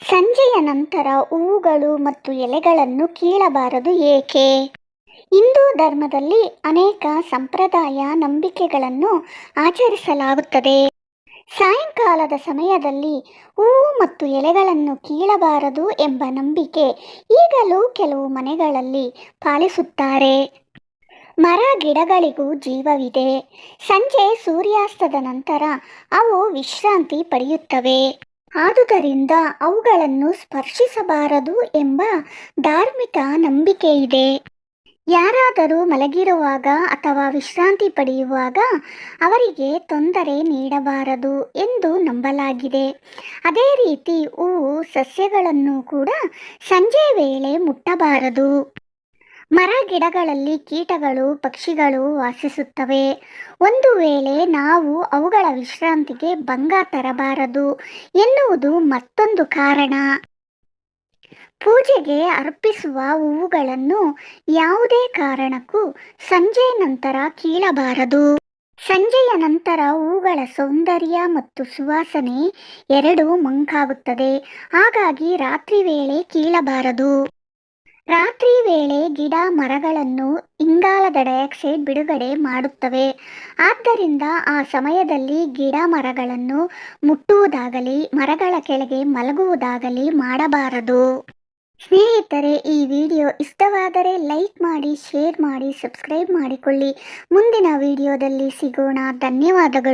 ಸಂಜೆಯ ನಂತರ ಹೂವುಗಳು ಮತ್ತು ಎಲೆಗಳನ್ನು ಕೀಳಬಾರದು ಏಕೆ? ಹಿಂದೂ ಧರ್ಮದಲ್ಲಿ ಅನೇಕ ಸಂಪ್ರದಾಯ ನಂಬಿಕೆಗಳನ್ನು ಆಚರಿಸಲಾಗುತ್ತದೆ. ಸಾಯಂಕಾಲದ ಸಮಯದಲ್ಲಿ ಹೂವು ಮತ್ತು ಎಲೆಗಳನ್ನು ಕೀಳಬಾರದು ಎಂಬ ನಂಬಿಕೆ ಈಗಲೂ ಕೆಲವು ಮನೆಗಳಲ್ಲಿ ಪಾಲಿಸುತ್ತಾರೆ. ಮರ ಗಿಡಗಳಿಗೂ ಜೀವವಿದೆ. ಸಂಜೆ ಸೂರ್ಯಾಸ್ತದ ನಂತರ ಅವು ವಿಶ್ರಾಂತಿ ಪಡೆಯುತ್ತವೆ. ಆದುದರಿಂದ ಅವುಗಳನ್ನು ಸ್ಪರ್ಶಿಸಬಾರದು ಎಂಬ ಧಾರ್ಮಿಕ ನಂಬಿಕೆ ಇದೆ. ಯಾರಾದರೂ ಮಲಗಿರುವಾಗ ಅಥವಾ ವಿಶ್ರಾಂತಿ ಪಡೆಯುವಾಗ ಅವರಿಗೆ ತೊಂದರೆ ನೀಡಬಾರದು ಎಂದು ನಂಬಲಾಗಿದೆ. ಅದೇ ರೀತಿ ಹೂವು ಸಸ್ಯಗಳನ್ನು ಕೂಡ ಸಂಜೆ ವೇಳೆ ಮುಟ್ಟಬಾರದು. ಮರ ಗಿಡಗಳಲ್ಲಿ ಕೀಟಗಳು ಪಕ್ಷಿಗಳು ವಾಸಿಸುತ್ತವೆ. ಒಂದು ವೇಳೆ ನಾವು ಅವುಗಳ ವಿಶ್ರಾಂತಿಗೆ ಭಂಗ ತರಬಾರದು ಎನ್ನುವುದು ಮತ್ತೊಂದು ಕಾರಣ. ಪೂಜೆಗೆ ಅರ್ಪಿಸುವ ಹೂವುಗಳನ್ನು ಯಾವುದೇ ಕಾರಣಕ್ಕೂ ಸಂಜೆ ನಂತರ ಕೀಳಬಾರದು. ಸಂಜೆಯ ನಂತರ ಹೂಗಳ ಸೌಂದರ್ಯ ಮತ್ತು ಸುವಾಸನೆ ಎರಡೂ ಮಂಕಾಗುತ್ತದೆ. ಹಾಗಾಗಿ ರಾತ್ರಿ ವೇಳೆ ಕೀಳಬಾರದು. ರಾತ್ರಿ ವೇಳೆ ಗಿಡ ಮರಗಳನ್ನು ಇಂಗಾಲದ ಡೈಆಕ್ಸೈಡ್ ಬಿಡುಗಡೆ ಮಾಡುತ್ತವೆ. ಆದ್ದರಿಂದ ಆ ಸಮಯದಲ್ಲಿ ಗಿಡ ಮರಗಳನ್ನು ಮುಟ್ಟುವುದಾಗಲಿ ಮರಗಳ ಕೆಳಗೆ ಮಲಗುವುದಾಗಲಿ ಮಾಡಬಾರದು. ಸ್ನೇಹಿತರೆ, ಈ ವಿಡಿಯೋ ಇಷ್ಟವಾದರೆ ಲೈಕ್ ಮಾಡಿ, ಶೇರ್ ಮಾಡಿ, ಸಬ್ಸ್ಕ್ರೈಬ್ ಮಾಡಿಕೊಳ್ಳಿ. ಮುಂದಿನ ವಿಡಿಯೋದಲ್ಲಿ ಸಿಗೋಣ. ಧನ್ಯವಾದಗಳು.